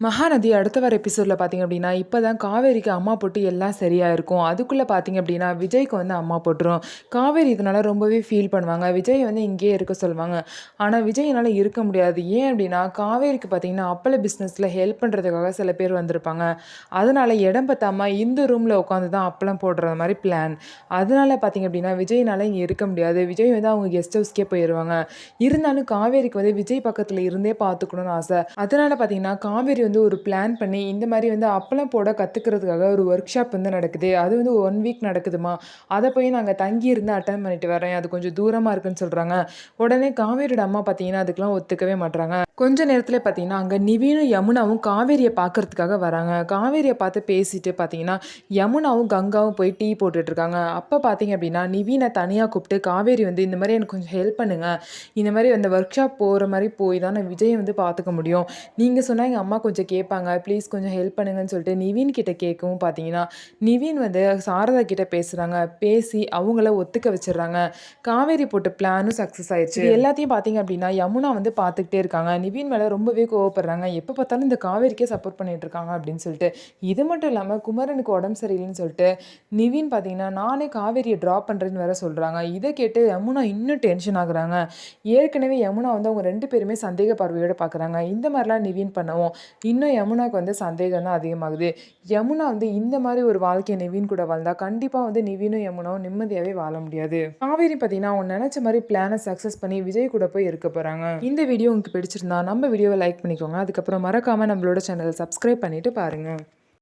மகாநதி அடுத்த வர எபிசோடில் பார்த்தீங்க அப்படின்னா இப்போ தான் காவேரிக்கு அம்மா போட்டு எல்லாம் சரியாக இருக்கும். அதுக்குள்ளே பார்த்தீங்க அப்படின்னா விஜய்க்கு வந்து அம்மா போட்டுரும். காவேரி இதனால் ரொம்பவே ஃபீல் பண்ணுவாங்க. விஜய் வந்து இங்கேயே இருக்க சொல்லுவாங்க. ஆனால் விஜயினால் இருக்க முடியாது. ஏன் அப்படின்னா காவேரிக்கு பார்த்தீங்கன்னா அப்பள பிஸ்னஸில் ஹெல்ப் பண்ணுறதுக்காக சில பேர் வந்திருப்பாங்க. அதனால் இடம் பத்தாம இந்த ரூமில் உட்காந்து தான் அப்பளம் போடுற மாதிரி பிளான். அதனால் பார்த்தீங்க அப்படின்னா விஜய்னால இங்கே இருக்க முடியாது. விஜய் வந்து அவங்க கெஸ்ட் ஹவுஸ்க்கே போயிடுவாங்க. இருந்தாலும் காவேரிக்கு வந்து விஜய் பக்கத்தில் இருந்தே பார்த்துக்கணும்னு ஆசை. அதனால் பார்த்தீங்கன்னா காவேரி வந்து ஒரு பிளான் பண்ணி இந்த மாதிரி வந்து அப்பளம் போட கற்றுக்கிறதுக்காக ஒரு ஒர்க் ஷாப் வந்து நடக்குது. அது வந்து 1 வீக் நடக்குதுமா. அதை போய் நாங்கள் தங்கி இருந்து அட்டன் பண்ணிட்டு வரேன். அது கொஞ்சம் தூரமாக இருக்குன்னு சொல்கிறாங்க. உடனே காவேரியோட அம்மா பார்த்தீங்கன்னா அதுக்கெலாம் ஒத்துக்கவே மாட்றாங்க. கொஞ்ச நேரத்தில் பார்த்தீங்கன்னா அங்கே நிவீனும் யமுனாவும் காவேரியை பார்க்கறதுக்காக வராங்க. காவேரியை பார்த்து பேசிட்டு பார்த்தீங்கன்னா யமுனாவும் கங்காவும் போய் டீ போட்டுட்ருக்காங்க. அப்போ பார்த்தீங்க அப்படின்னா நிவீனை தனியாக கூப்பிட்டு காவேரி வந்து இந்த மாதிரி எனக்கு கொஞ்சம் ஹெல்ப் பண்ணுங்கள். இந்த மாதிரி அந்த ஒர்க் ஷாப் போகிற மாதிரி போய் தான் நான் விஜயை வந்து பார்த்துக்க முடியும். நீங்கள் சொன்னால் எங்கள் அம்மா கொஞ்சம் கேட்பாங்க. ப்ளீஸ் கொஞ்சம் ஹெல்ப் பண்ணுங்கன்னு சொல்லிட்டு நிவீன் கிட்ட கேட்கவும் பார்த்தீங்கன்னா நிவீன் வந்து சாரதா கிட்ட பேசுகிறாங்க. பேசி அவங்கள ஒத்துக்க வச்சிடுறாங்க. காவேரி போட்ட பிளானும் சக்ஸஸ் ஆயிடுச்சு. இது எல்லாத்தையும் பார்த்தீங்க அப்படின்னா யமுனா வந்து பார்த்துக்கிட்டே இருக்காங்க. நிவீன் மேலே ரொம்பவே கோவப்படுறாங்க. எப்போ பார்த்தாலும் இந்த காவேரிக்கே சப்போர்ட் பண்ணிட்டு இருக்காங்க அப்படின்னு சொல்லிட்டு. இது மட்டும் இல்லாமல் குமரனுக்கு உடம்பு சரியில்லைன்னு சொல்லிட்டு நிவீன் பார்த்தீங்கன்னா நானே காவேரியை ட்ராப் பண்ணுறேன்னு வேற சொல்கிறாங்க. இதை கேட்டு யமுனா இன்னும் டென்ஷன் ஆகுறாங்க. ஏற்கனவே யமுனா வந்து அவங்க 2 பேருமே சந்தேக பார்வையோடு பார்க்குறாங்க. இந்த மாதிரிலாம் நிவீன் பண்ணவும் இன்னும் யமுனாவுக்கு வந்து சந்தேகம் தான் அதிகமாகுது. யமுனா வந்து இந்த மாதிரி ஒரு வாழ்க்கையை நிவீன் கூட வாழ்ந்தா கண்டிப்பாக வந்து நிவீனும் யமுனாவும் நிம்மதியாகவே வாழ முடியாது. காவேரி பார்த்தீங்கன்னா அவங்க நினச்ச மாதிரி பிளானை சக்ஸஸ் பண்ணி விஜய் கூட போய் இருக்க போகிறாங்க. இந்த வீடியோ உங்களுக்கு பிடிச்சிருந்தா நம்ம வீடியோவை லைக் பண்ணிக்கோங்க. அதுக்கப்புறம் மறக்காமல் நம்மளோட சேனலை சப்ஸ்கிரைப் பண்ணிட்டு பாருங்கள்.